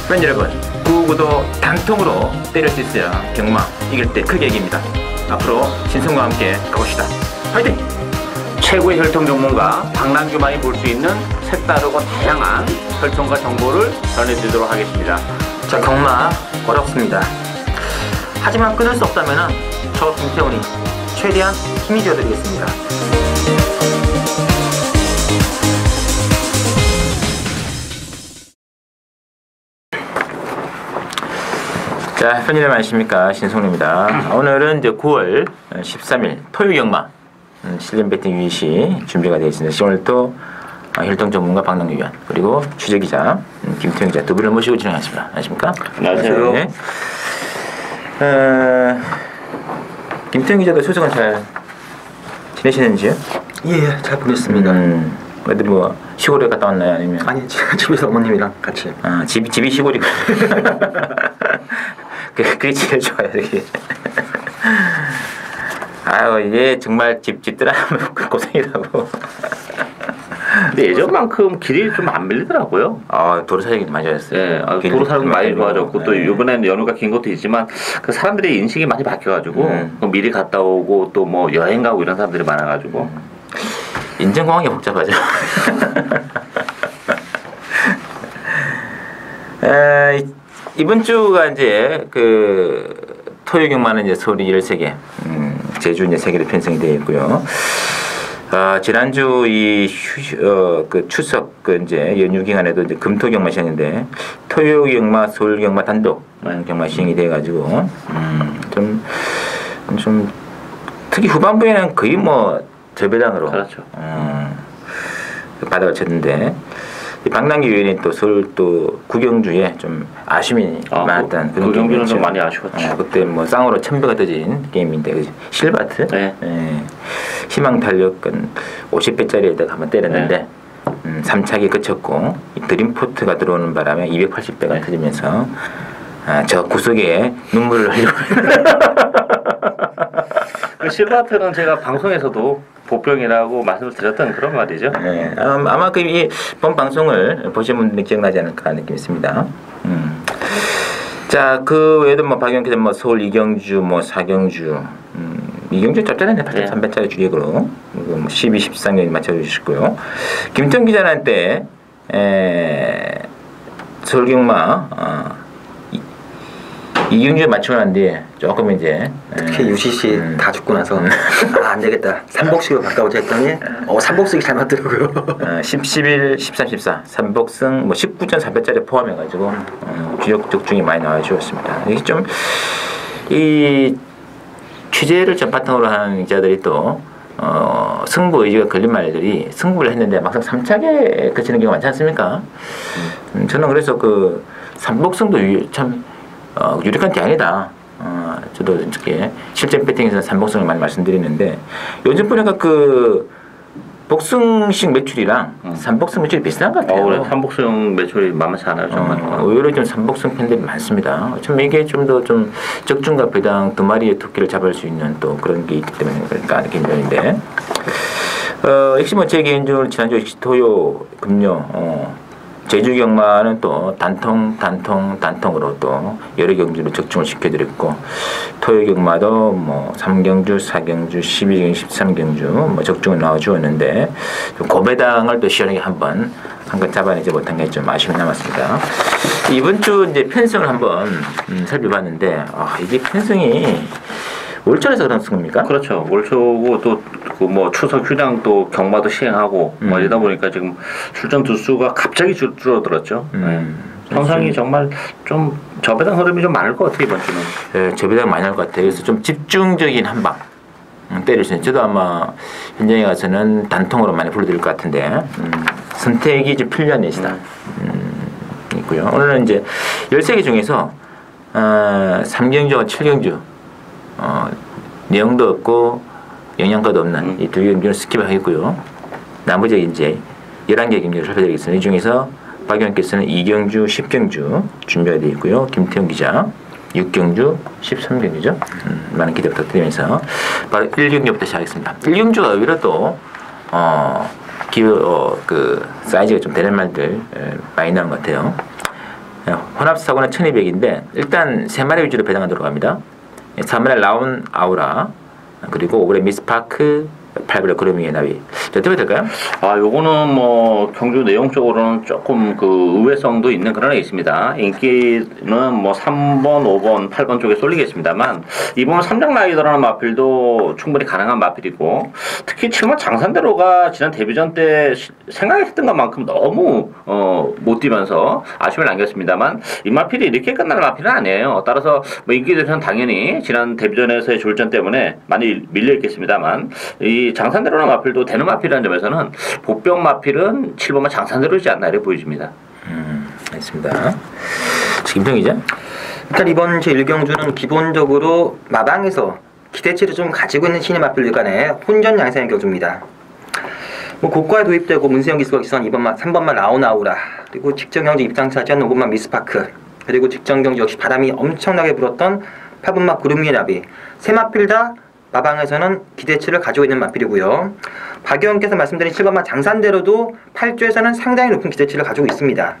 팬 여러분, 구구도 단통으로 때릴 수 있어야 경마 이길 때 크게 이깁니다. 앞으로 신성과 함께 가봅시다. 화이팅! 최고의 혈통 전문가 박남규만이 볼 수 있는 색다르고 다양한 혈통과 정보를 전해드리도록 하겠습니다. 자, 경마 어렵습니다. 하지만 끊을 수 없다면 저 김태훈이 최대한 힘이 되어드리겠습니다. 자, 팬 여러분 안녕하십니까, 신성루입니다. 오늘은 이제 9월 13일 토요 경마 실전 배팅 유의시 준비가 되어 있습니다. 오늘 또 혈통 전문가 박남규 위원 그리고 취재기자 김태형 기자 두 분을 모시고 진행하겠습니다. 안녕하십니까? 안녕하세요. 네. 김태형 기자도 소식은 잘 지내시는지요? 예, 잘 보냈습니다. 어디 뭐 시골에 갔다 왔나요? 아니면? 아니, 집에서 어머님이랑 같이. 아, 집이 시골이고. 그게 제일 좋아요, 이게. 아유, 이게 정말 집 떠나면 고생이라고. 근데 예전만큼 길이 좀 안 밀리더라고요. 아, 도로 사정이 많이 좋아졌어요. 예, 도로 사정 많이 좋아졌고 또 이번에는 연휴가 긴 것도 있지만 그 사람들의 인식이 많이 바뀌어가지고 미리 갔다 오고 또 뭐 여행 가고 이런 사람들이 많아가지고 인천공항이 복잡하죠. 이번 주가 이제 그 토요 경마는 이제 서울이 13개, 제주 이제 3개로 편성이 되어 있고요. 지난주 그 추석 그 이제 연휴 기간에도 이제 금토 경마 시행인데 토요 경마, 서울 경마 단독 경마 시행이 돼 가지고 좀 특히 후반부에는 거의 뭐 저배당으로 그렇죠. 바닥을 쳤는데 박남규 위원이 또 서울 또 구경주에 좀 아쉬움이 많았던 그런 구경주는 좀 많이 아쉬웠죠. 그때 뭐 쌍으로 1000배가 떠진 게임인데 그치? 실바트 네. 희망 탄력은 50배짜리에다가 한번 때렸는데 3차기 그쳤고 드림포트가 들어오는 바람에 280배가 터지면서 저 구석에 눈물을 흘리고 그 실바트는 제가 방송에서도 보병이라고 말씀을 드렸던 그런 말이죠. 네, 아마 그 본 방송을 보신 분들이 기억나지 않을까 느낌이 있습니다. 자, 그 외에도 뭐 박영기 뭐 서울 이경주, 뭐 사경주, 이경주 짭짤하네 8.3배짜리 주력으로 뭐 12, 13년이 맞춰주시고요. 김태형 기자는 때 서울 경마 이경주에 맞추고 난 뒤에 조금 이제 특히 UCC 다 죽고 나서 안 되겠다. 삼복식으로 바꿔보자 했더니 삼복식이 잘 맞더라고요. 10, 11, 13, 14 삼복승 뭐 19.4배짜리 포함해가지고 주력 적중이 많이 나와주었습니다. 이게 좀 이 취재를 좀 바탕으로 하는 기자들이 또 승부 의지가 걸린 말들이 승부를 했는데 막상 3차게 그치는 경우가 많지 않습니까? 저는 그래서 그 삼복승도 참 유력한 게 아니다. 저도 이렇게 실제 배팅에서 삼복승을 많이 말씀드리는데 요즘 보니까 그 복승식 매출이랑 삼복승 매출이 비슷한 것 같아요. 그래. 삼복승 매출이 만만치 않아요, 정말. 의외로 좀 삼복승 팬들이 많습니다. 참 이게 좀 더 좀 적중과 배당 두 마리의 토끼를 잡을 수 있는 또 그런 게 있기 때문에 그러니까 개인적인데 역시 뭐 제 개인적으로 지난주 역시 토요 금요 제주 경마는 또 단통으로 또 여러 경주를 적중을 시켜드렸고 토요 경마도 뭐 3경주, 4경주, 12경주, 13경주 뭐 적중을 나와주었는데 고배당을 또 시원하게 한번 잡아내지 못한 게 좀 아쉬움이 남았습니다. 이번 주 이제 편성을 한번 살펴봤는데 이게 편성이 월초에서 그런 겁니까? 그렇죠. 월초고 또 그 뭐 추석 휴장 또 경마도 시행하고 뭐 이러다 보니까 지금 출전 두수가 갑자기 줄어들었죠. 현상이 정말 좀 저배당 흐름이 좀 많을 것 같아요, 이번 주는. 네, 저배당 많이 할 것 같아요. 그래서 좀 집중적인 한방 때릴 수 있는. 저도 아마 현장에 가서는 단통으로 많이 불러드릴 것 같은데 선택이 좀 필요한 예시다. 있고요. 오늘은 이제 13개 중에서 3경주와 7경주 내용도 없고 영양가도 없는 이 두 경주는 스킵을 하겠고요. 나머지 이제 11개 경주를 살펴드리겠습니다. 이 중에서 박 의원께서는 2경주, 10경주 준비가 되어 있고요. 김태형 기자 6경주, 13경주죠. 많은 기대 부탁드리면서 바로 1경주부터 시작하겠습니다. 1경주가 의외로 또 그 사이즈가 좀 되는 말들 많이 나온 것 같아요. 혼합사고는 1200인데 일단 3마리 위주로 배당하도록 합니다. 3번에 라운 아우라, 그리고 5번에 미스파크, 8번에 구름이의 나비. 어떻게 될까요? 요거는 뭐 경주 내용적으로는 조금 그 의외성도 있는 그런 애 있습니다. 인기는 뭐 3번, 5번, 8번 쪽에 쏠리겠습니다만 이번 3장 라이더라는 마필도 충분히 가능한 마필이고, 특히 7번 장산대로가 지난 데뷔전 때 생각했던 것만큼 너무 못 뛰면서 아쉬움을 남겼습니다만 이 마필이 이렇게 끝날 마필은 아니에요. 따라서 뭐 인기들은 당연히 지난 데뷔전에서의 졸전 때문에 많이 밀려 있겠습니다만 이 장산대로나 마필도 되는 마필이라는 점에서는 보병 마필은 7번만 장산대로지 않나 이렇게 보여집니다. 알겠습니다. 김평이죠? 일단 이번 제1경주는 기본적으로 마방에서 기대치를 좀 가지고 있는 신의 마필들 간의 혼전 양상의 경주입니다. 뭐 고가에 도입되고 문세영 기수가 기선 3번만 라오나우라, 그리고 직전 경주 입상차지한 5번만 미스파크, 그리고 직전 경주 역시 바람이 엄청나게 불었던 8번만 구름 위의 나비, 세 마필 다 마방에서는 기대치를 가지고 있는 마필이고요. 박 의원께서 말씀드린 7번만 장산대로도 8조에서는 상당히 높은 기대치를 가지고 있습니다.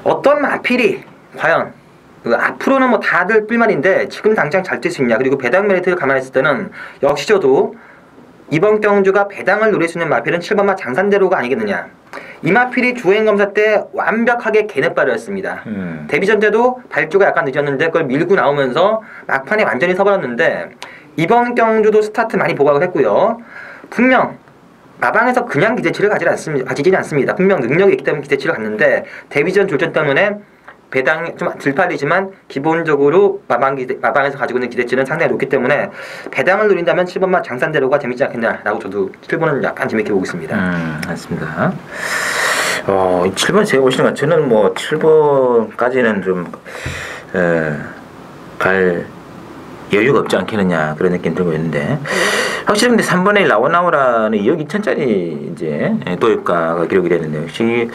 어떤 마필이 과연 앞으로는 뭐 다들 뿔말인데 지금 당장 잘 뛸 수 있냐, 그리고 배당 메리트를 감안했을 때는 역시 저도 이번 경주가 배당을 노릴 수 있는 마필은 7번만 장산대로가 아니겠느냐. 이 마필이 주행검사 때 완벽하게 개넷발이었습니다. 데뷔전 때도 발주가 약간 늦었는데 그걸 밀고 나오면서 막판에 완전히 서버렸는데 이번 경주도 스타트 많이 보강을 했고요. 분명 마방에서 그냥 기대치를 가지지는 않습니다. 분명 능력이 있기 때문에 기대치를 갖는데 데뷔전 졸전 때문에 배당이 좀 덜 팔리지만 기본적으로 마방에서 가지고 있는 기대치는 상당히 높기 때문에 배당을 노린다면 7번만 장산대로가 재밌지 않겠냐라고 저도 7번은 약간 재밌게 보고 있습니다. 맞습니다. 7번 제가 보시는 것 저는 뭐 7번까지는 좀 갈 여유가 없지 않겠느냐 그런 느낌 들고 있는데, 확실히 근데 3번에 라오나우라는 2억 2천짜리 이제 도입가가 기록이 됐는데, 역시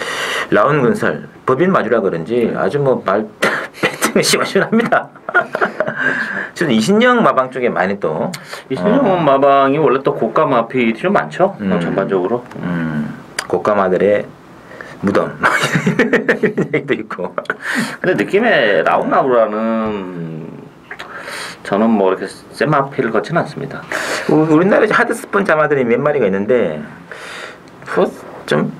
라온 건설 법인 마주라 그런지 아주 뭐 배팅이 시원시원합니다. 저는 이신영 마방 쪽에 많이 또 이신영 마방이 원래 또 고가 마필이 좀 많죠. 전반적으로. 고가마들의 무덤 이런 얘기도 있고. 근데 느낌에 라운나우라는 저는 뭐 이렇게 센 마필을 걷지는 않습니다. 우리나라에 하드스폰 자마들이 몇 마리가 있는데 좀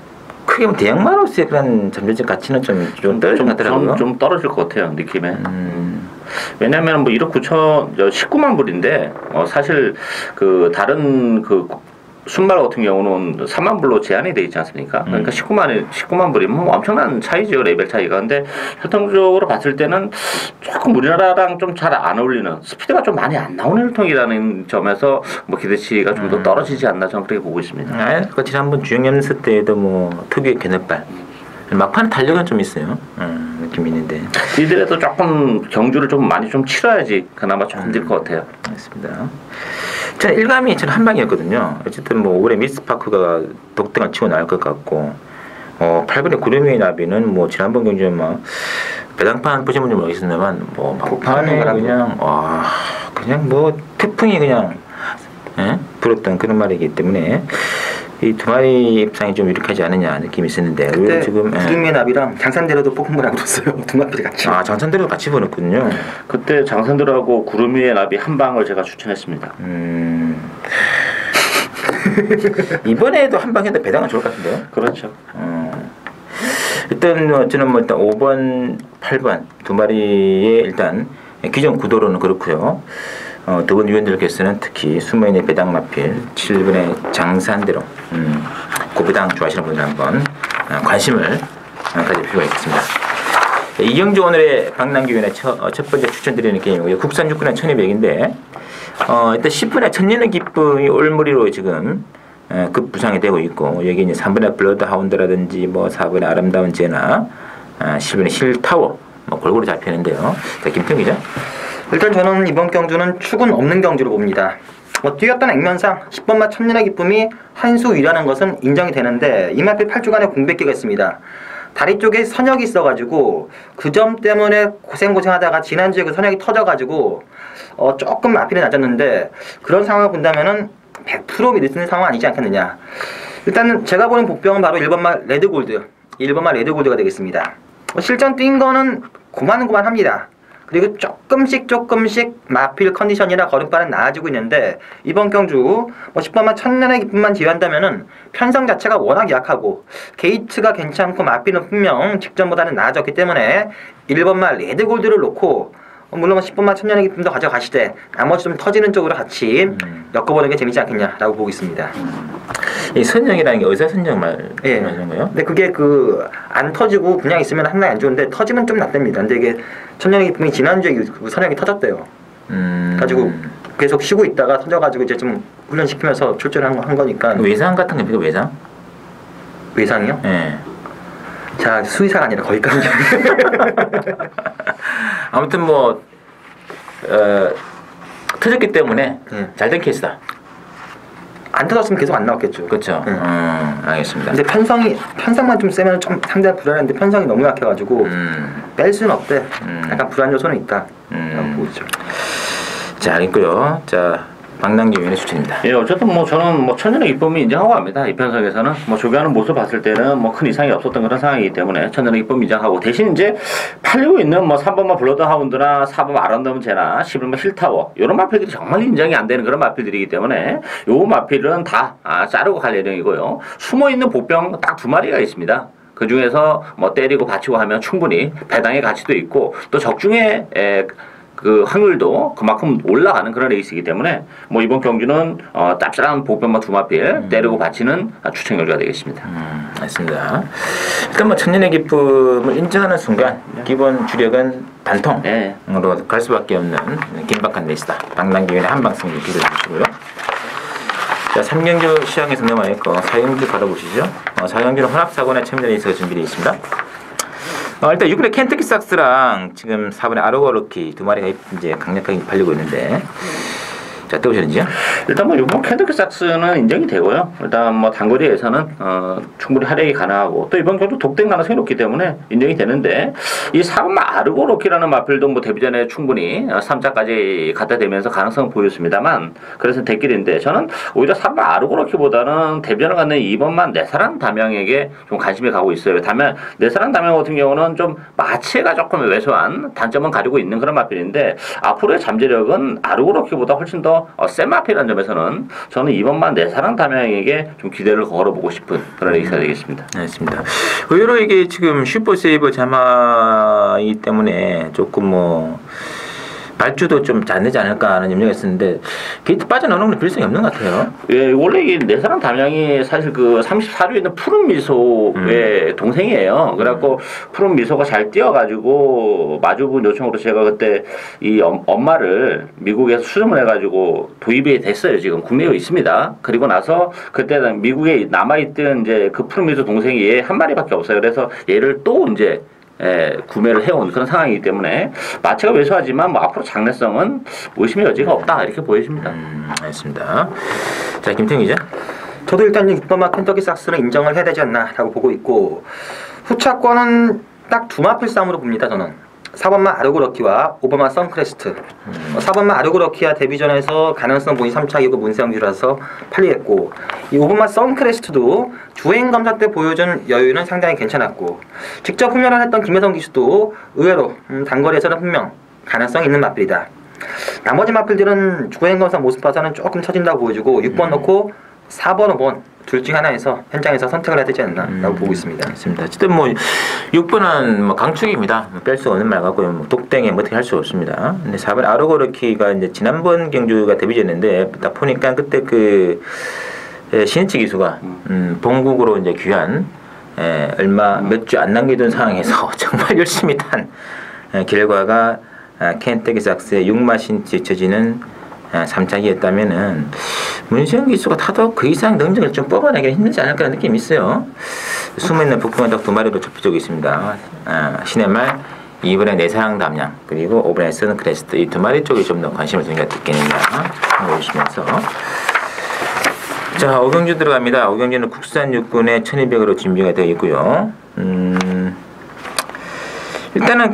크게 뭐 대형마로서의 그런 잠재적 가치는 좀 떨어진 것 같더라고요. 좀 떨어질 것 같아요, 느낌에. 왜냐하면 뭐 1억 9천 19만 불인데 사실 그 다른 그 순발 같은 경우는 3만 불로 제한이 되어 있지 않습니까? 그러니까 19만 불이면 뭐 엄청난 차이죠, 레벨 차이가. 근데 혈통적으로 봤을 때는 조금 우리나라랑 좀 잘 안 어울리는, 스피드가 좀 많이 안 나오는 혈통이라는 점에서 뭐 기대치가 좀 더 떨어지지 않나 저는 그렇게 보고 있습니다. 지난번 주영 연습 때도 뭐 특유의 개넷발 막판 탄력은 좀 있어요. 느낌이 있는데 이들에도 조금 경주를 좀 많이 좀 치러야지 그나마 조금 될 것 같아요. 맞습니다. 저는 일감이 한 방이었거든요. 어쨌든 뭐 올해 미스파크가 독등을 치고 나올 것 같고, 8번의 구름이의 나비는 뭐 지난번 경주에 막 배당판 부시면 좀 모르겠습니다만 뭐 막판에 그냥 뭐 태풍이 그냥 불었던 그런 말이기 때문에 이 두 마리 입상이 좀 유력하지 않느냐 느낌이 있었는데, 그때 지금 구름의 나비랑 장산대로도 폭풍을 불었어요. 두 마리 같이. 장산대로 같이 보냈군요. 그때 장산대로하고 구름 위의 나비 한 방을 제가 추천했습니다. 이번에도 한 방에도 배당은 좋을 것 같은데요. 그렇죠. 일단 저는 뭐 일단 5번, 8번 두 마리의 일단 기존 구도로는 그렇고요. 두 분 위원들께서는 특히 숨어있는 배당 마필 7번의 장산대로 고배당 좋아하시는 분들 한번 관심을 가질 필요가 있겠습니다. 이경주 오늘의 박남기 위원의 첫 번째 추천드리는 게임이고요. 국산 육군의 1200인데 일단 10분의 천년의 기쁨이 올무리로 지금 급부상이 되고 있고, 여기 이제 3번의 블러드 하운드라든지 뭐 4번의 아름다운 제나 10번의 힐타워 뭐 골고루 잡히는데요. 자, 김평기죠. 일단 저는 이번 경주는 축은 없는 경주로 봅니다. 뛰었던 액면상 10번마 천년의 기쁨이 한 수 위라는 것은 인정이 되는데 이 마필 8주간의 공백기가 있습니다. 다리 쪽에 선역이 있어가지고 그 점 때문에 고생하다가 지난주에 그 선역이 터져가지고 조금 마필이 낮았는데, 그런 상황을 본다면은 100% 믿을 수 있는 상황 아니지 않겠느냐. 일단은 제가 보는 복병은 바로 1번마 레드골드, 1번마 레드골드가 되겠습니다. 실전 뛴 거는 고만고만합니다. 그리고 조금씩 마필 컨디션이나 걸음발은 나아지고 있는데 이번 경주 10번만 천년의 기쁨만 제외한다면은 편성 자체가 워낙 약하고 게이트가 괜찮고 마필은 분명 직전보다는 나아졌기 때문에 1번만 레드골드를 놓고 물론 10번만 천년의 기쁨도 가져가시되 나머지 좀 터지는 쪽으로 같이 엮어보는 게 재밌지 않겠냐라고 보고 있습니다. 이 선정이라는 게 의사 선정 말하는 거예요? 근데 그게 안 터지고 그냥 있으면 상당히 안 좋은데 터지면 좀 낫답니다. 근데 이게 천년의 기쁨이 지난주에 선영이 터졌대요. 가지고 계속 쉬고 있다가 터져가지고 이제 좀 훈련시키면서 출전을 한 거니까. 외상 같은 겁니까? 외상? 외상이요? 네. 자, 수의사가 아니라 거기까지. 아무튼 터졌기 때문에 잘된 케이스다. 안 터졌으면 계속 안 나왔겠죠. 그렇죠. 알겠습니다. 근데 편성만 좀 세면 좀 상당히 불안한데 편성이 너무 약해가지고 뺄 수는 없대. 약간 불안 요소는 있다. 라고 보고 있죠. 자, 있고요. 자, 박남기 위원의 추천입니다. 예, 어쨌든 저는 천년의 기쁨이 인정하고 합니다. 이 편성에서는 조교하는 모습 봤을 때는 큰 이상이 없었던 그런 상황이기 때문에 천년의 기쁨 인정하고 대신 이제 팔리고 있는 3번만 블러드 하운드나 4번 아름다운제나 11번 힐타워 이런 마필들이 정말 인정이 안 되는 그런 마필들이기 때문에 요 마필은 다 자르고 갈 예정이고요. 숨어 있는 보병 딱 2마리가 있습니다. 그 중에서 때리고 받치고 하면 충분히 배당의 가치도 있고 또 적중에 그 확률도 그만큼 올라가는 그런 레이스이기 때문에 이번 경주는 짭짤한 보병만 2마필 때리고 받치는 추천 결과가 되겠습니다. 맞습니다. 일단 천년의 기쁨을 인정하는 순간 기본 주력은 반통으로 갈 수밖에 없는 긴박한 레이스다. 박남기 위원의 한방승리 기대해 주시고요. 자, 3경주 시향에서 넘어와 있고 4경주 받아보시죠. 4경주는 혼합사고나 첨단 레이스가 준비되어 있습니다. 일단 6번에 켄터키 삭스랑 지금 4번에 아로거르키 2마리가 이제 강력하게 팔리고 있는데 자, 어떠셨는지요? 일단 이번 켄터키 삭스는 인정이 되고요. 일단 단거리에서는 충분히 활약이 가능하고 또 이번 경도 독된 가능성이 높기 때문에 인정이 되는데 이 4번 아르고로키라는 마필도 데뷔전에 충분히 3자까지 갖다 대면서 가능성을 보였습니다만 그래서 대길인데 저는 오히려 4번 아르고로키보다는 데뷔전을 갖는 2번만 내사랑 담양에게 좀 관심이 가고 있어요. 다만 내사랑 담양 같은 경우는 좀 마체가 조금 왜소한 단점은 가지고 있는 그런 마필인데 앞으로의 잠재력은 아르고로키보다 훨씬 더 센 마필이라는 점에서는 저는 이번만 내사랑 담양에게 좀 기대를 걸어보고 싶은 그런 레이스가 되겠습니다. 알겠습니다. 의외로 이게 지금 슈퍼세이버 자마이기 때문에 조금 발주도 좀 잘 되지 않을까 하는 염려가 있었는데 게이트 빠져나오는 건 필요성이 없는 것 같아요. 예, 원래 이 내사랑 담양이 사실 34주에 있는 푸른 미소의 동생이에요. 그래갖고 푸른 미소가 잘 뛰어가지고 마주분 요청으로 제가 그때 이 엄마를 미국에서 수정을 해가지고 도입이 됐어요. 지금 국내에 있습니다. 그리고 나서 그때는 미국에 남아있던 이제 그 푸른 미소 동생이 얘 한 마리밖에 없어요. 그래서 얘를 또 이제 구매를 해온 그런 상황이기 때문에 마체가 왜소하지만 앞으로 장래성은 의심의 여지가 없다 이렇게 보여집니다. 알겠습니다. 자, 김태형 기자. 저도 일단 6번만 켄터키 삭스를 인정을 해야 되지 않나라고 보고 있고 후차권은 딱 2마필 싸움으로 봅니다. 저는 4번만 아르고러키와 5번만 선크레스트. 4번만 아르고러키와 데뷔전에서 가능성 본이 3차이고 문세영주라서 팔리겠고 이 5번만 선크레스트도 주행 검사 때 보여준 여유는 상당히 괜찮았고 직접 훈련을 했던 김혜성 기수도 의외로 단거리에서는 분명 가능성이 있는 마필이다. 나머지 마필들은 주행 검사 모습 봐서는 조금 처진다고 보여주고 6번 넣고 4번, 5번 둘 중 하나에서 현장에서 선택을 해야 되지 않나라고 보고 있습니다. 맞습니다. 어쨌든 6번은 강축입니다. 뺄 수 없는 말 같고요. 독땡에 어떻게 할 수 없습니다. 근데 4번 아르고르키가 이제 지난번 경주가 데뷔전인데 딱 보니까 그때 신인치 기수가 본국으로 이제 귀한 얼마 몇 주 안 남겨둔 상황에서 정말 열심히 탄 결과가 켄터키 삭스의 6마신치 처지는 3차기였다면은 문시영 기수가 타도 그 이상 능력을 좀 뽑아내기 힘들지 않을까 하는 느낌이 있어요. 숨어있는 북부만 딱 2마리로 좁혀지고 있습니다. 신의 말 2번에 내사랑 담양 그리고 5번에 선크레스트 이 2마리 쪽에 좀 더 관심을 두는 게 어떻겠느냐 보시면서 자 5경주 들어갑니다. 5경주는 국산 육군의 1200으로 준비가 되어 있고요. 일단은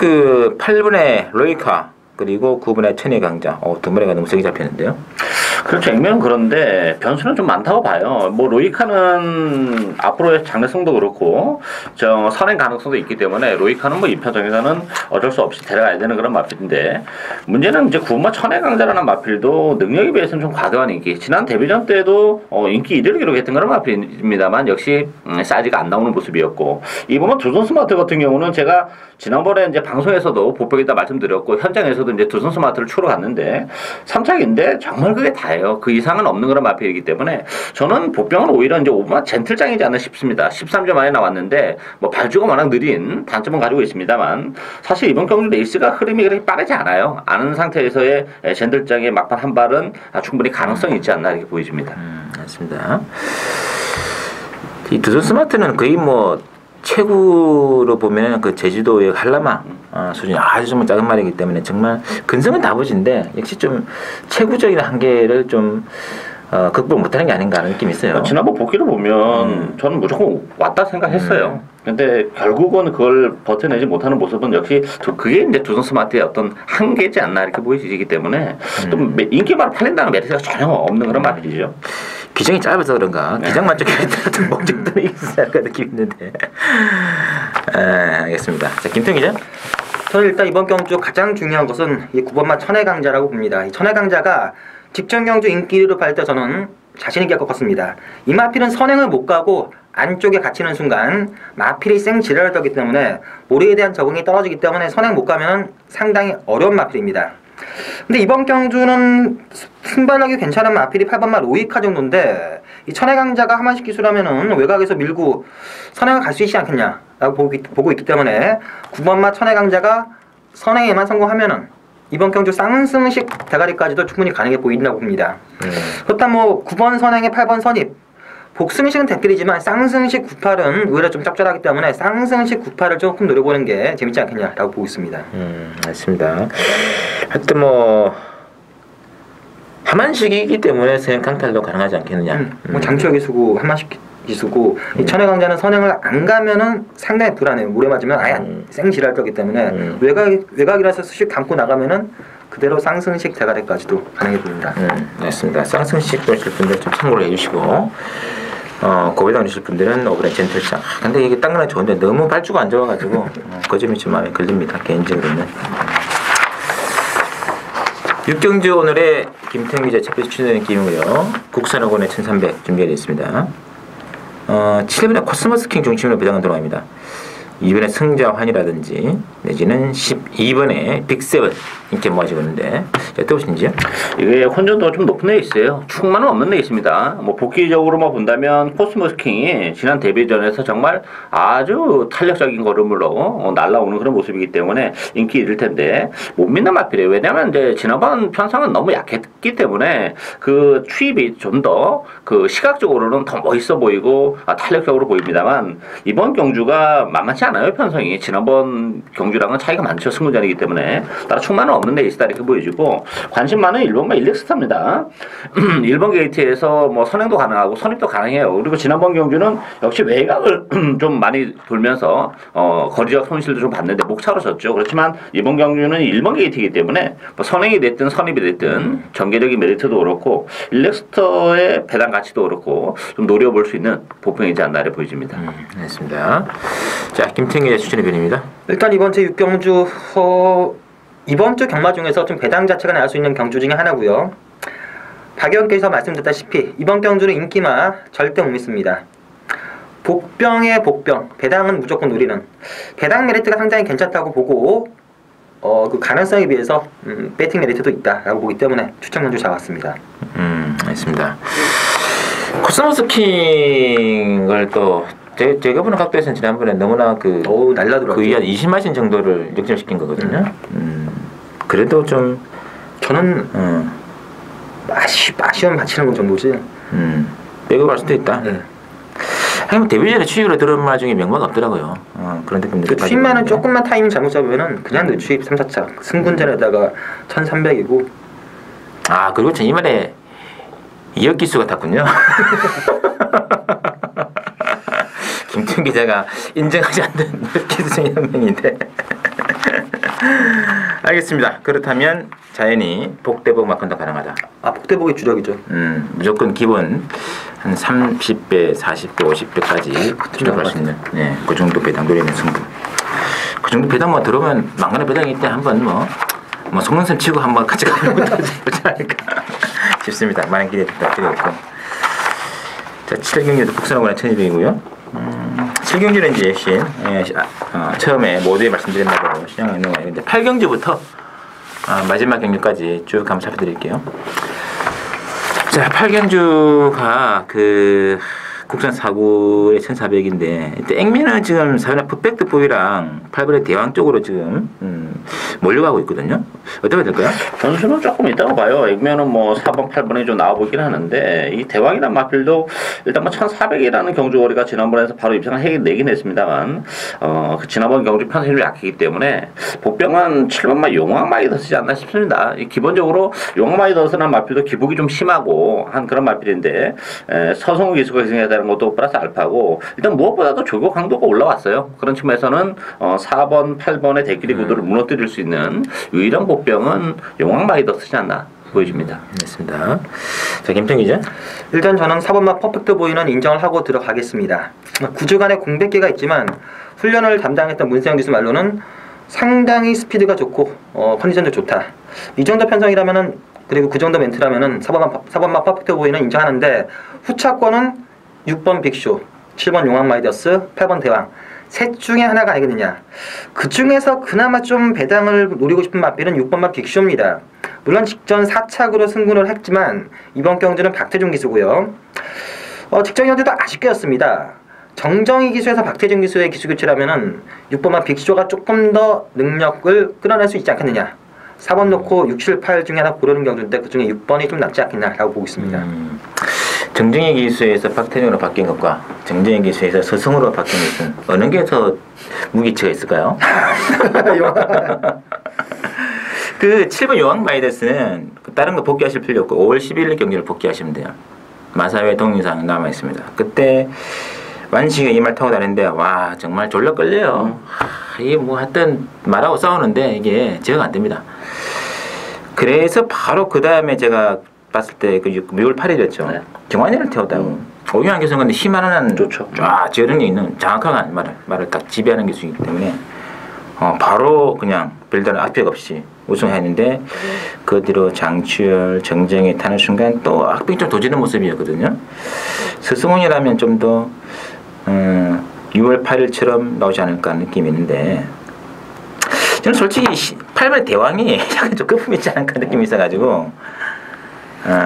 8번에 로이카 그리고 9번에 천혜강자 2마리가 너무 세게 잡혔는데요. 그렇죠. 액면은 그런데 변수는 좀 많다고 봐요. 뭐 로이카는 앞으로의 장래성도 그렇고 저 선행 가능성도 있기 때문에 로이카는 뭐 2편정에서는 어쩔 수 없이 데려가야 되는 그런 마필인데 문제는 이제 구마 천해강자라는 마필도 능력에 비해서는 좀 과도한 인기. 지난 데뷔전 때도 인기 1위를 기록했던 그런 마필입니다만 역시 사이즈가 안 나오는 모습이었고 이번에 두손 스마트 같은 경우는 제가 지난번에 이제 방송에서도 보폭이다 말씀드렸고 현장에서도 이제 두손 스마트를 추러 갔는데 3착인데 정말 그게 다예요. 그 이상은 없는 그런 마필이기 때문에 저는 복병은 오히려 이제 오버마 젠틀장이지 않나 싶습니다. 13점 만에 나왔는데 뭐 발주가 워낙 느린 단점은 가지고 있습니다만 사실 이번 경기 레이스가 흐름이 그렇게 빠르지 않아요. 아는 상태에서의 젠틀장의 막판 한 발은 충분히 가능성이 있지 않나 이렇게 보여집니다. 맞습니다. 이 두손 스마트는 거의 뭐 최고로 보면 그 제주도의 한라마 수준이 아주 정말 작은 말이기 때문에 정말 근성은 다부진데 역시 좀 최고적인 한계를 좀 극복 못하는 게 아닌가 하는 느낌이 있어요. 지난번 복귀를 보면 저는 무조건 왔다 생각했어요. 근데 결국은 그걸 버텨내지 못하는 모습은 역시 그게 이제 두손 스마트의 어떤 한계지 않나 이렇게 보이기 때문에 또 인기만 팔린다는 메리트가 전혀 없는 그런 말이죠. 기장이 짧아서 그런가 기장만 쪽에 어떤 목적들이 있어야 할 느낌이 있는데 알겠습니다. 자, 김태형 기자. 저는 일단 이번 경주 가장 중요한 것은 이 9번마 천해강자라고 봅니다. 이 천해강자가 직전 경주 인기를 발휘할 때 저는 자신있게 할 것 같습니다. 이 마필은 선행을 못 가고 안쪽에 갇히는 순간 마필이 생지랄을 떨기 때문에 모래에 대한 적응이 떨어지기 때문에 선행 못 가면 상당히 어려운 마필입니다. 근데 이번 경주는 순발력이 괜찮은 마필이 8번마 로이카 정도인데 이 천해강자가 하만식 기술하면은 외곽에서 밀고 선행을 갈 수 있지 않겠냐라고 보고 있기 때문에 9번마 천해강자가 선행에만 성공하면은 이번 경주 쌍승식 대가리까지도 충분히 가능해 보인다고 봅니다. 그렇다면 뭐 9번 선행에 8번 선입 복승식은 댓글이지만 쌍승식 98은 의외로 좀 짭짤하기 때문에 쌍승식 98을 조금 노려보는 게 재밌지 않겠냐라고 보고 있습니다. 맞습니다. 하여튼 뭐 하만식이기 때문에 선행 강탈도 가능하지 않겠느냐. 뭐 장치혁 기수고 하만식 기수고 이 천해강자는 선행을 안 가면은 상당히 불안해요. 물에 맞으면 아예 생지랄 거기 때문에 외곽이라서 수식 감고 나가면은 그대로 쌍승식 대가리까지도 가능해 보입니다. 맞습니다. 쌍승식 보실 분들 좀 참고를 해주시고 고배당 주실 분들은 오브랜 젠틀장. 근데 이게 딴 거는 좋은데 너무 발주가 안 좋아가지고 그 점이 좀 마음에 걸립니다. 개인적으로는. 6경주 오늘의 김태형 기자 첫 번째 출연하는 게임이고요. 국산학원의 1300 준비되어 있습니다. 7번에 코스모스 킹 중심으로 배당은 들어갑니다. 2번에 승자환이라든지 내지는 12번에 빅세븐 이렇게 모아지고 있는데 어떠신지요? 이게 혼전도가 좀 높은 레이스예요. 충만은 없는 레이스입니다. 뭐 복귀적으로만 본다면 코스모스 킹이 지난 데뷔전에서 정말 아주 탄력적인 걸음으로 날아오는 그런 모습이기 때문에 인기 있을 텐데 못 믿는 마필이에요. 왜냐하면 이제 지난번 편성은 너무 약했기 때문에 그 추입이 좀 더 그 시각적으로는 더 멋있어 보이고 탄력적으로 보입니다만 이번 경주가 만만치 않아요. 편성이 지난번 경주랑은 차이가 많죠. 승부전이기 때문에 따라 충만은 없는 레이스다 이렇게 보여지고 관심 많은 1번과 일렉스타입니다. 1번 게이트에서 뭐 선행도 가능하고 선입도 가능해요. 그리고 지난번 경주는 역시 외곽을 좀 많이 돌면서 거리적 손실도 좀 봤는데 목차로 졌죠. 그렇지만 이번 경주는 1번 게이트이기 때문에 뭐 선행이 됐든 선입이 됐든 전개적인 메리트도 그렇고 일렉스터의 배당 가치도 그렇고 좀 노려볼 수 있는 보평이지 않나 이렇게 보여집니다. 알겠습니다. 자, 김태형의 추천의 변입니다. 일단 이번 주 6경주 이번 주 경마 중에서 좀 배당 자체가 나올 수 있는 경주 중에 하나고요. 박영께서 말씀드렸다시피 이번 경주는 인기마 절대 못 믿습니다. 복병의 복병, 배당은 무조건 노리는 배당 메리트가 상당히 괜찮다고 보고 그 가능성에 비해서 배팅 메리트도 있다라고 보기 때문에 추천 경주 잡았습니다. 알겠습니다. 코스모스 킹을 또 제가 보는 각도에서는 지난번에 너무나 날라들었죠. 거의 한 20마신 정도를 역전시킨 거거든요. 그래도 좀 저는 아쉬움 바치는 것 정도지. 빼고 갈 수도 있다. 하긴 데뷔 전에 추입으로 들은 말 중에 명분 없더라고요. 그런 느낌들. 그 추입만은 조금만 타이밍 잘못 잡으면은 그냥 그 추입 3, 4차 승군전에다가 1300이고. 아, 그리고 전 이 말에 이역기수가 탔군요. 김태형 기자가 인정하지 않는 기수 중에 한 명인데 알겠습니다. 그렇다면 자연히 복대복 마컨도 가능하다. 아, 복대복이 주력이죠. 무조건 기본 한 30배, 40배, 50배까지 출력할 수 있는 그 정도 배당 노리는 승부. 그 정도 배당 뭐 들어오면 망간의 배당일 때 한번 뭐 속눈썹 치고 한번 같이 가는 것도 좋지 않을까 싶습니다. 많은 기대 부탁드리고. 자, 7경주도 폭선하고는 1200이고요. 7경주는 이제 역시 처음에 모두에 말씀드린 대로 시장에 있는 거예요. 근데 8경주부터 마지막 경주까지 쭉 한번 살펴드릴게요. 자, 8경주가 그 국산 사고의 1400인데 이때 액면은 지금 사연의 퍼펙트보이랑 8번의 대왕 쪽으로 지금 몰려가고 있거든요. 어떻게 될까요? 변수는 조금 있다고 봐요. 액면은 뭐 4번, 8번이 좀 나와보긴 하는데 이 대왕이란 마필도 일단 뭐 1400이라는 경주거리가 지난번에서 바로 입상을 내긴 했습니다만 그 지난번 경주 편성이 약하기 때문에 복병은 7번만 용왕마이더 쓰지 않나 싶습니다. 기본적으로 용왕마이더스라는 마필도 기복이 좀 심하고 한 그런 마필인데 서성우 기수가 희생해야 것도 플러스 알파고 일단 무엇보다도 조교 강도가 올라왔어요. 그런 측면에서는 4번, 8번의 대길이 구도를 무너뜨릴 수 있는 유일한 복병은 용왕마이더 쓰지 않나 보여집니다. 됐습니다. 자, 김평 기자. 일단 저는 4번마 퍼펙트 보이는 인정을 하고 들어가겠습니다. 9주간의 공백기가 있지만 훈련을 담당했던 문세영 기수 말로는 상당히 스피드가 좋고 컨디션도 좋다. 이 정도 편성이라면은 그리고 그 정도 멘트라면은 4번마 퍼펙트 보이는 인정하는데 후차권은 6번 빅쇼, 7번 용왕마이더스, 8번 대왕 셋 중에 하나가 아니겠느냐. 그 중에서 그나마 좀 배당을 노리고 싶은 마필은 6번마 빅쇼입니다. 물론 직전 4착으로 승군을 했지만 이번 경주는 박태준 기수고요. 직전 경주도 아쉽게였습니다. 정정희 기수에서 박태준 기수의 기수 교체라면은 6번마 빅쇼가 조금 더 능력을 끌어낼 수 있지 않겠느냐. 4번 놓고 6, 7, 8 중에 하나 고르는 경주인데 그 중에 6번이 좀 낫지 않겠나라고 보고 있습니다. 정정희 기수에서 박태준으로 바뀐 것과 정정희 기수에서 서승으로 바뀐 것은 어느 게 더 무기치가 있을까요? 그 7번 용왕 마이더스는 다른 거 복귀하실 필요 없고 5월 11일 경기를 복귀하시면 돼요. 마사회 동영상 남아 있습니다. 그때 완식이 이 말 타고 다니는데 와 정말 졸라 끌려요. 이게 뭐 하여튼 말하고 싸우는데 이게 제어가 안 됩니다. 그래서 바로 그 다음에 제가 봤을 때 그 6월 8일이었죠. 네. 정환이를 태웠다고. 오경환 교수는 근데 희망하는 좋죠. 저런이 있는 정확한 말을 딱 지배하는 교수이기 때문에 바로 그냥 별다른 압박 없이 우승했는데 그 뒤로 장추열, 정정이 타는 순간 또 악빙 좀 도지는 모습이었거든요. 서승훈이라면 좀 더 6월 8일처럼 나오지 않을까 하는 느낌이 있는데 저는 솔직히 8번의 대왕이 약간 좀 거품 있지 않을까 느낌이 있어가지고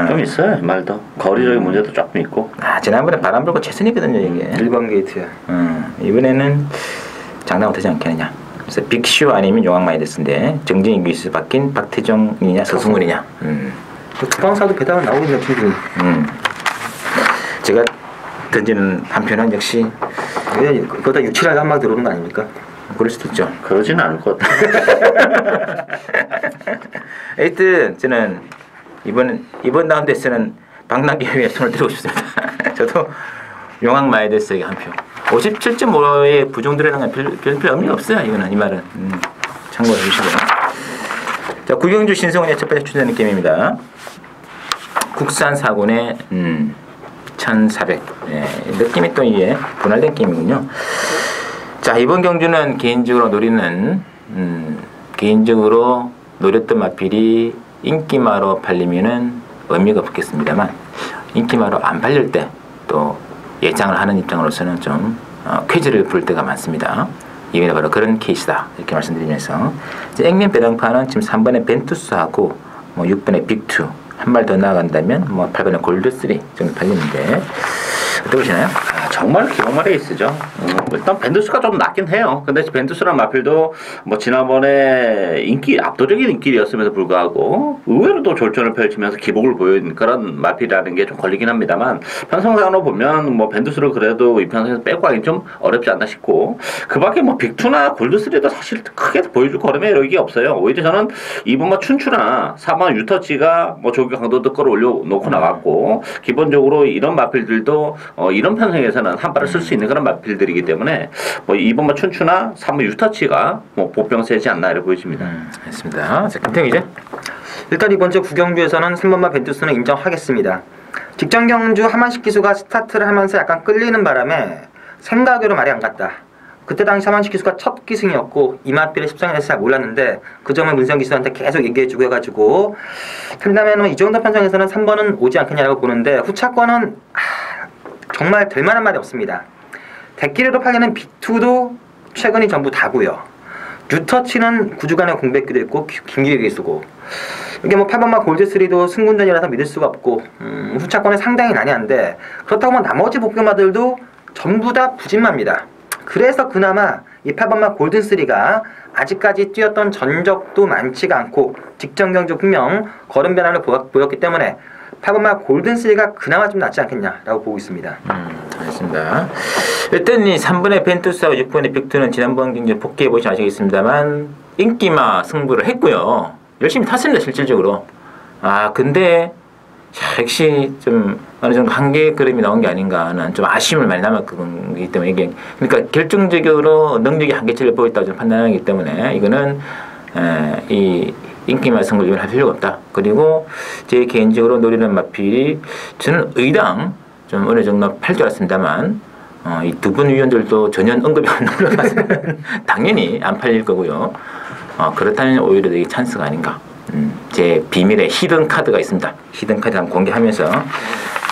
좀 있어요. 말도 거리적인 문제도 조금 있고. 지난번에 바람 불고 최선이거든요 이게. 1번 게이트야. 이번에는 장담 못하지 않겠느냐. 그래서 빅쇼 아니면 용왕마이더스인데 정진희 기수 바뀐 박태정이냐 서승훈이냐. 두방사도 배당은 나오겠네요 충분히. 제가 던지는 한 표는 역시 그거다 6, 7할 한방 들어오는 거 아닙니까? 그럴 수도 있죠. 그러지는 않을 것 같아요. 하여튼 저는 이번 라운드에서는 박남기에 손을 들고 싶습니다. 저도 용왕 마이더스에게 한 표. 57.5의 부정 들어가는 건 별 의미가 없어요. 이거는 이 말은 참고해 주시고요. 자, 구경주 신성훈의 첫 번째 출전 게임입니다. 국산 사군의 1400. 느낌이 또 이게 분할된 게임이군요. 자, 이번 경주는 개인적으로 노렸던 마필이 인기마로 팔리면은 의미가 없겠습니다만 인기마로 안 팔릴 때 또 예상을 하는 입장으로서는 좀 퀴즈를 부를 때가 많습니다. 이게 바로 그런 케이스다 이렇게 말씀드리면서 이제 액면 배당파는 지금 3번의 벤투스하고 뭐 6번의 빅2 한 발 더 나아간다면 뭐 8번의 골드3 정도 팔리는데 어떻게 보시나요? 정말 기본 레이스죠. 일단 벤투스가 좀 낫긴 해요. 근데 벤투스랑 마필도 뭐 지난번에 압도적인 인기였음에도 불구하고 의외로 또 졸전을 펼치면서 기복을 보인 그런 마필이라는 게 좀 걸리긴 합니다만 편성상으로 보면 뭐 벤투스를 그래도 이 편성에서 빼고 하기 좀 어렵지 않나 싶고 그 밖에 뭐 빅2나 골드3도 사실 크게 보여줄 거름에 여력이 없어요. 오히려 저는 2번과 춘추나 4번 유터치가 뭐 조기 강도도 끌어올려 놓고 나갔고 기본적으로 이런 마필들도 이런 편성에서는 한 발을 쓸 수 있는 그런 마필들이기 때문에 때문에 뭐 2번마 춘추나 3번 유터치가 뭐 보병 세지 않나 이렇게 보여집니다. 알겠습니다. 자, 김태형 이제. 일단 이번 주 구경주에서는 3번마 벤투스는 인정하겠습니다. 직전 경주 하만식 기수가 스타트를 하면서 약간 끌리는 바람에 생각으로 말이 안 갔다. 그때 당시 하만식 기수가 첫 기승이었고 이마필의 10상에 대해서 잘 몰랐는데 그 점을 문세영 기수한테 계속 얘기해주고 해가지고 한다면 이 정도 편성에서는 3번은 오지 않겠냐라고 보는데 후차권은 정말 될 만한 말이 없습니다. 대끼리로 팔리는 B2도 최근이 전부 다고요. 뉴터치는 9주간의 공백기도 있고 김기리 기수고 이게 뭐 8번마 골드3도 승군전이라서 믿을 수가 없고 후차권은 상당히 난해한데 그렇다고 뭐 나머지 복병마들도 전부 다 부진마입니다. 그래서 그나마 이 8번마 골든3가 아직까지 뛰었던 전적도 많지가 않고 직전 경주 분명 걸음 변화를 보였기 때문에 8번마 골든3가 그나마 좀 낫지 않겠냐라고 보고 있습니다. 알겠습니다. 일단 이 3번의 벤투스하고 6번의 빅투는 지난번 경기 복귀해 보시면 아시겠습니다만 인기마 승부를 했고요. 열심히 탔습니다 실질적으로. 근데 역시 좀 어느 정도 한계의 그림이 나온 게 아닌가 하는 좀 아쉬움을 많이 남았기 때문에 이게 그러니까 결정적으로 능력이 한계치를 보였다고 좀 판단하기 때문에 이거는 이 인기마 승부를 할 필요가 없다. 그리고 제 개인적으로 노리는 마필이 저는 의당 좀 어느 정도 팔 줄 알았습니다만 이 두 분 위원들도 전혀 언급이 안 올라가서는 당연히 안 팔릴 거고요. 그렇다면 오히려 되게 찬스가 아닌가. 제 비밀의 히든 카드가 있습니다. 히든 카드 한번 공개하면서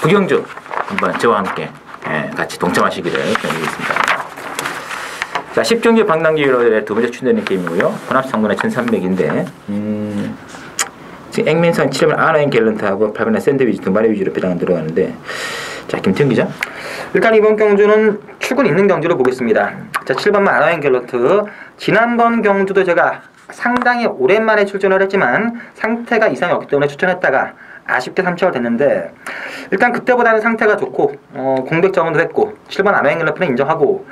구경주 한번 저와 함께 같이 동참하시기를 권유드리겠습니다. 자, 10경주 방랑기로의 두 번째 출연되는 게임이고요. 혼합 상분의 1300인데 지금 액면상 7번 아나인 갤런트하고 8번의 샌드위치 두 마리 위주로 배당은 들어가는데 자, 김태형 기자. 일단 이번 경주는 출근 있는 경주로 보겠습니다. 자, 7번마 아나인 갤런트 지난번 경주도 제가 상당히 오랜만에 출전을 했지만 상태가 이상이 없기 때문에 추천했다가 아쉽게 3차가 됐는데 일단 그때보다는 상태가 좋고 공백 정원도 했고 7번 아나인 갤런트는 인정하고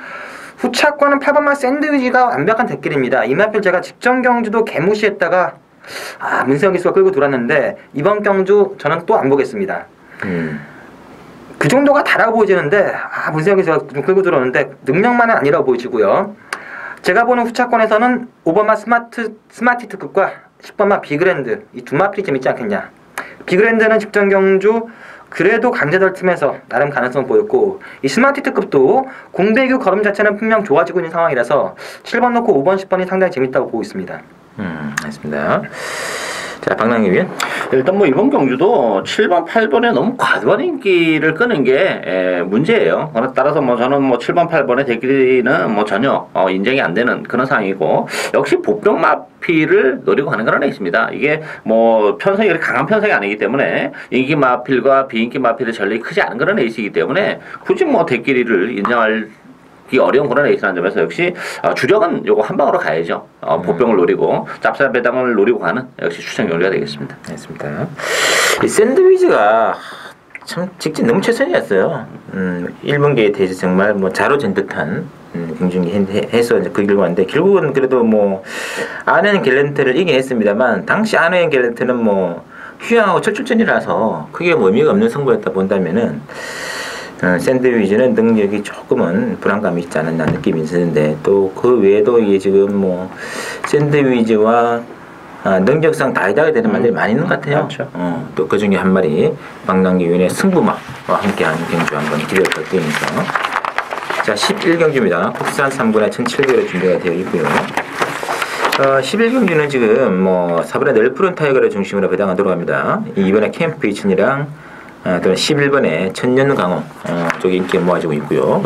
후차권은 8번마 샌드위치가 완벽한 대길입니다. 이마필 제가 직전 경주도 개무시했다가 문세영 기수가 끌고 돌았는데 이번 경주 저는 또 안 보겠습니다. 그 정도가 다라고 보여지는데 문세영 기수가 좀 끌고 들어오는데 능력만은 아니라고 보여지고요. 제가 보는 후차권에서는 5번마 스마티트급과 10번마 비그랜드 이 두 마필이 재밌지 않겠냐. 비그랜드는 직전 경주 그래도 강제덜 틈에서 나름 가능성 보였고 이 스마티트급도 공배규 걸음 자체는 분명 좋아지고 있는 상황이라서 7번 놓고 5번 10번이 상당히 재밌다고 보고 있습니다. 알겠습니다. 자, 박랑기 위원. 일단 뭐 이번 경주도 7번, 8번에 너무 과도한 인기를 끄는 게 문제예요. 따라서 뭐 저는 뭐 7번, 8번의 대끼리는 뭐 전혀 인정이 안 되는 그런 상황이고 역시 복병 마필을 노리고 가는 그런 애 있습니다. 이게 뭐 편성이 그렇게 강한 편성이 아니기 때문에 인기 마필과 비인기 마필의 전력이 크지 않은 그런 에이스이기 때문에 굳이 뭐 대끼리를 인정할 어려운 그런 에이스라는 점에서 역시 주력은 요거 한 방으로 가야죠. 보병을 노리고 짭짤 배당을 노리고 가는 역시 추천 경기가 되겠습니다. 알겠습니다. 이 샌드위치가 참 직진 너무 최선이었어요. 1번 게이트에서 정말 뭐 자로진 듯한 경중이 해서 그 길고 왔는데 결국은 그래도 뭐 아는 갤런트를 이긴 했습니다만 당시 아는 갤런트는 뭐 휴양하고 철출전이라서 크게 뭐 의미가 없는 승부였다 본다면은 샌드위치는 능력이 조금은 불안감이 있지 않았나 느낌이 드는데 또 그 외에도 이게 지금 뭐 샌드위치와 능력상 다이다가 되는 말들이 많이 있는 것 같아요. 그렇죠. 또 그 중에 한 마리 방랑기 위원의 승부마와 함께하는 경주 한번 기대가 부탁드리면서 자 11경주입니다. 국산 3분의 1700여 준비가 되어 있고요. 11경주는 지금 뭐 4번의 넬프론 타이거를 중심으로 배당을 들어갑니다. 이번에 캠프 2000이랑 또 11번에 천년강호 쪽에 인기 모아지고 있고요.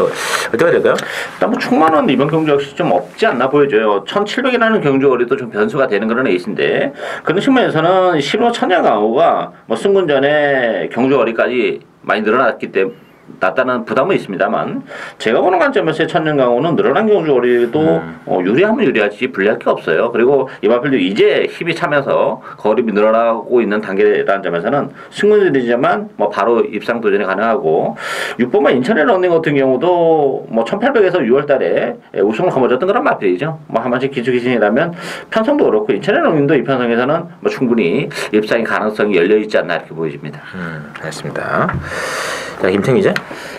어떻게 될까요? 일단 뭐 충만원 이번 경주 역시 좀 없지 않나 보여져요. 1700이라는 경주거리도 좀 변수가 되는 그런 에이스인데 그런 측면에서는 15 천년강호가 뭐 승군전에 경주거리까지 많이 늘어났기 때문에 낫다는 부담은 있습니다만 제가 보는 관점에서 천년강호는 늘어난 경주거리도 유리하면 유리하지 불리할 게 없어요. 그리고 이마필도 이제 힘이 차면서 거리이 늘어나고 있는 단계라는 점에서는 승군들이지만 뭐 바로 입상 도전이 가능하고 6번만 인천의 런닝 같은 경우도 뭐 1800에서 6월달에 우승을 거머쥐었던 그런 마필이죠. 뭐 한 번씩 기죽기신이라면 편성도 그렇고 인천의 런닝도 이 편성에서는 뭐 충분히 입상의 가능성이 열려 있지 않나 이렇게 보여집니다. 알겠습니다. 자, 김태형 기자.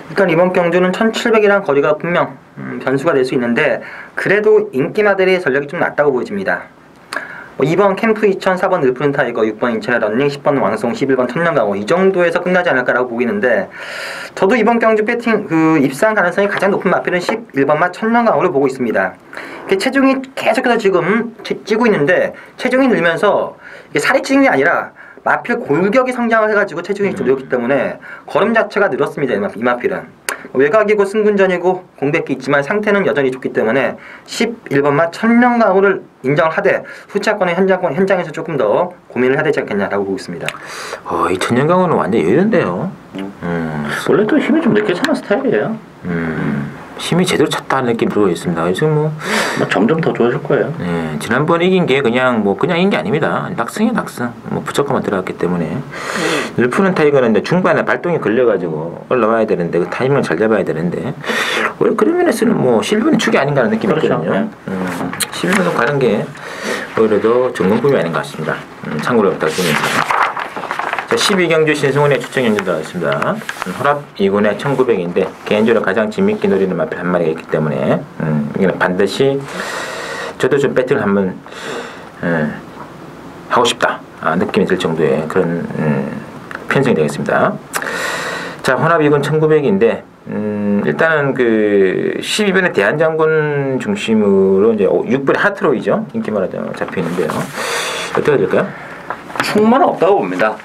일단 이번 경주는 1700이랑 거리가 분명 변수가 될 수 있는데 그래도 인기마들의 전력이 좀 낮다고 보여집니다. 2번 캠프 2000, 4번 늘푸른 타이거, 6번 인천의 런닝, 10번 왕송, 11번 천년강호 이 정도에서 끝나지 않을까라고 보이는데 저도 이번 경주 배팅 입상 가능성이 가장 높은 마필은 11번 맛 천년강호를 보고 있습니다. 체중이 계속해서 지금 찌고 있는데 체중이 늘면서 이게 살이 찌는 게 아니라 마필 골격이 성장을 해가지고 체중이 늘었기 때문에 걸음 자체가 늘었습니다. 이 마필은 외곽이고 승군전이고 공백기 있지만 상태는 여전히 좋기 때문에 11번 맛 천년강호를 인정을 하되 후차권의 현장에서 조금 더 고민을 해야 되지 않겠냐라고 보고 있습니다. 이 천년강호는 완전 여유인데요. 원래 또 힘이 좀 늦게 차는 스타일이에요. 힘이 제대로 찼다는 느낌이 들고 있습니다. 지금 뭐 점점 더 좋아질 거예요. 네, 지난번 이긴 게 그냥 이긴 게 아닙니다. 낙승이 낙승. 무조건만 들어갔기 때문에 늘푸는 타이거는 이제 중반에 발동이 걸려가지고 올라와야 되는데 그 타이밍을 잘 잡아야 되는데 오히려 그런 면에서는 뭐 실버는 축이 아닌가 하는 느낌이 그렇죠. 있거든요. 실버로 가는 게 오히려 더 전공품이 아닌가 같습니다. 참고로 부탁드리면서. 자, 12경주 신승훈의 추천 경주 들어가겠습니다. 호랍 2군의 1900인데 개인적으로 가장 재밌게 노리는 마필 한 마리가 있기 때문에 이거는 반드시 저도 좀 배팅을 한번 하고 싶다 느낌이 들 정도의 그런 편성이 되겠습니다. 자, 혼합 2군 1900인데 일단은 그 12번의 대한장군 중심으로 이제 6번의 하트로이죠. 인기 말하자면 잡혀 있는데요. 어떻게 될까요? 충분은 없다고 봅니다.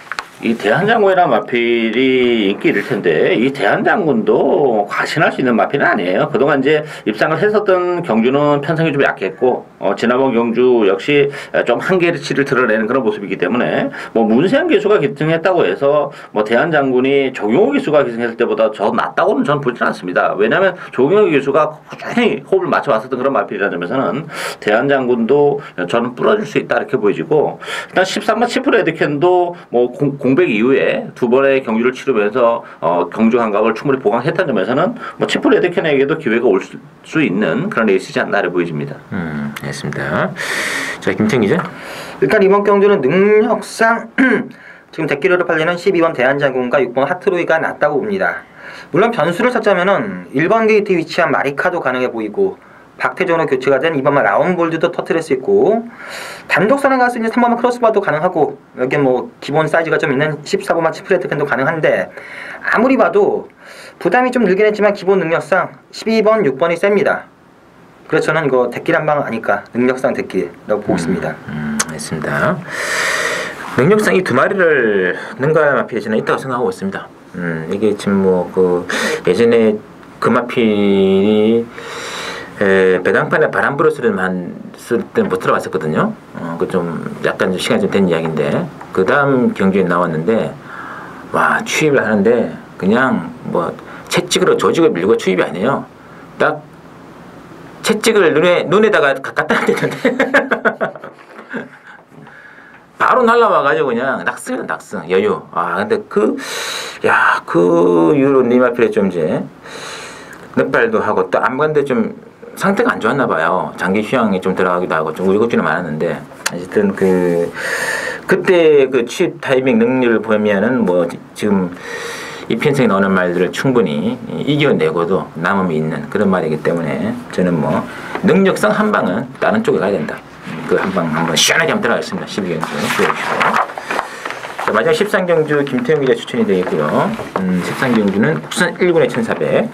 이 대한장군이라는 마필이 인기 있을 텐데 이 대한장군도 과신할 수 있는 마필은 아니에요. 그동안 이제 입상을 했었던 경주는 편성이 좀 약했고 지난번 경주 역시 좀 한계치를 드러내는 그런 모습이기 때문에 뭐 문세영 기수가 기승했다고 해서 뭐 대한장군이 조경호 기수가 기승했을 때보다 더 낫다고는 저는 보지는 않습니다. 왜냐하면 조경호 기수가 꾸준히 호흡을 맞춰왔었던 그런 마필이라는 점에서는 대한장군도 저는 부러질 수 있다 이렇게 보여지고 일단 13번 치프 레드캔도 뭐 공백 이후에 두 번의 경주를 치르면서 경주 감각을 충분히 보강했다는 점에서는 뭐 치프 레드캔에게도 기회가 올 수 있는 그런 레이스지 않나 보여집니다. 알겠습니다. 자, 김태형 기자. 일단 이번 경주는 능력상 지금 대기료로 팔리는 12번 대한장군과 6번 하트로이가 낫다고 봅니다. 물론 변수를 찾자면은 1번 게이트 위치한 마리카도 가능해 보이고 박태종으로 교체가 된 2번만 라운볼드도 터트릴 수 있고 단독 선행 갈 수 있는 3번만 크로스바도 가능하고 여기 뭐 기본 사이즈가 좀 있는 14번만 치프레트캔도 가능한데 아무리 봐도 부담이 좀 늘긴 했지만 기본 능력상 12번, 6번이 셉니다. 그래서 저는 이거 대길 한 방은 아니까 능력상 대길이라고 보고 있습니다. 알겠습니다. 능력상 이 두 마리를 능가할 마필이 저는 있다고 생각하고 있습니다. 이게 지금 뭐 그 예전에 그 마필이 배당판에 바람 불어스를만 쓸 때는 못 들어봤었거든요. 그 좀 약간 시간이 좀 된 이야기인데 그 다음 경기에 나왔는데 와 추입을 하는데 그냥 뭐 채찍으로 조직을 밀고 추입이 아니에요. 딱 채찍을 눈에다가 갖다 댔는데 바로 날라와가지고 그냥 낙승 여유. 근데 그 이후로 니마필에 좀 이제 넷발도 하고 또 안 봤는데 좀 상태가 안 좋았나 봐요. 장기 휴양에 좀 들어가기도 하고 좀 우여곡절이 많았는데 어쨌든 그때 그 취입 타이밍 능력을 보면은 뭐 지금 이 편성에 나오는 말들을 충분히 이겨내고도 남음이 있는 그런 말이기 때문에 저는 뭐 능력상 한 방은 다른 쪽에 가야 된다. 그 한 방 한번 시원하게 한번 들어가겠습니다. 12경주 자, 마지막 13경주 김태형 기자 추천이 되겠고요. 13경주는 국산 1군의 1400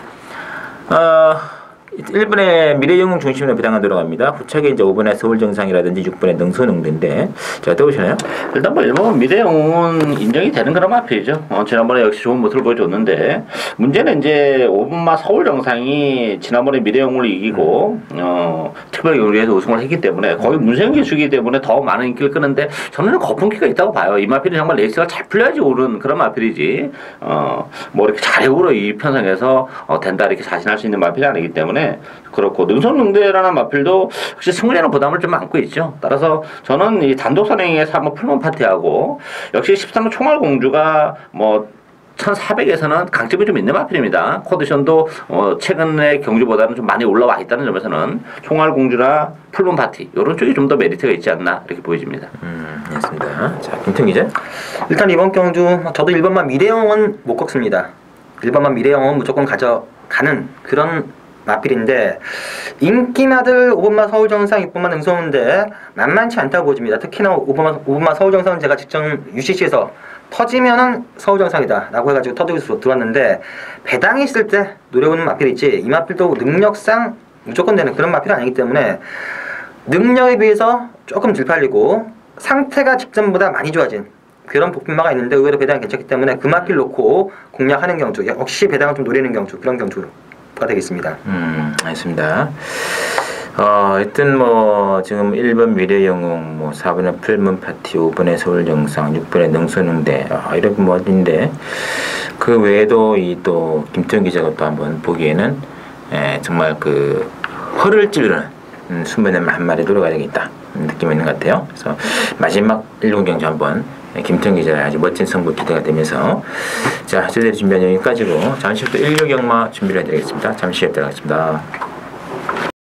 1번에 미래영웅 중심으로 배당을 들어갑니다. 후차게 이제 5번에 서울정상이라든지 6번에 능선응대인데 자 어떻게 보시나요? 일단 뭐 1번 미래영웅은 인정이 되는 그런 마필이죠. 지난번에 역시 좋은 모습을 보여줬는데 문제는 이제 5번마 서울정상이 지난번에 미래영웅을 이기고 특별 경기에서 우승을 했기 때문에 거의 문세영 기수이기 때문에 더 많은 인기를 끄는데 저는 거품기가 있다고 봐요. 이 마필이 정말 레이스가 잘 풀려야지 오른 그런 마필이지 뭐 이렇게 자력으로 이 편성에서 된다 이렇게 자신할 수 있는 마필이 아니기 때문에 그렇고 능선능대라는 마필도 역시 승리에는 부담을 좀 안고 있죠. 따라서 저는 이 단독 선행에서 한번 풀문 파티하고 역시 13호 총알공주가 뭐 1400에서는 강점이 좀 있는 마필입니다. 컨디션도 최근의 경주보다는 좀 많이 올라와 있다는 점에서는 총알공주나 풀문 파티 이런 쪽이 좀 더 메리트가 있지 않나 이렇게 보여집니다. 알겠습니다. 자 김태형 기자. 일단 이번 경주 저도 1번만 미래영웅은 못 꺾습니다. 1번만 미래영웅은 무조건 가져가는 그런 마필인데 인기마들 5번마 서울정상 6번마 능선인데 만만치 않다고 보여집니다. 특히나 5번마 서울정상은 제가 직접 UCC에서 터지면은 서울정상이다 라고 해가지고 터득에서 들어왔는데 배당이 있을 때 노려보는 마필이지 이 마필도 능력상 무조건 되는 그런 마필은 아니기 때문에 능력에 비해서 조금 덜 팔리고 상태가 직전보다 많이 좋아진 그런 복분마가 있는데 의외로 배당이 괜찮기 때문에 그 마필 놓고 공략하는 경주 역시 배당을 좀 노리는 경주 그런 경주가 되겠습니다. 알겠습니다. 하여튼 뭐 지금 1번 미래영웅, 뭐 4번에 풀문파티, 5번에 서울정상, 6번에 능선응대 이렇게 뭐 어딘데 그 외에도 이 또 김태형 기자가 또 한번 보기에는 정말 그 허를 찌르는 수면의 한 마리 노려가야 되겠다 느낌이 있는 것 같아요. 그래서 마지막 1군 경주 한번 김태형 기자의 아주 멋진 승부 기대가 되면서 자 저희들이 준비한 여기까지고 잠시 후 또 1류 경마 준비를 해드리겠습니다. 잠시 후에 들어가겠습니다.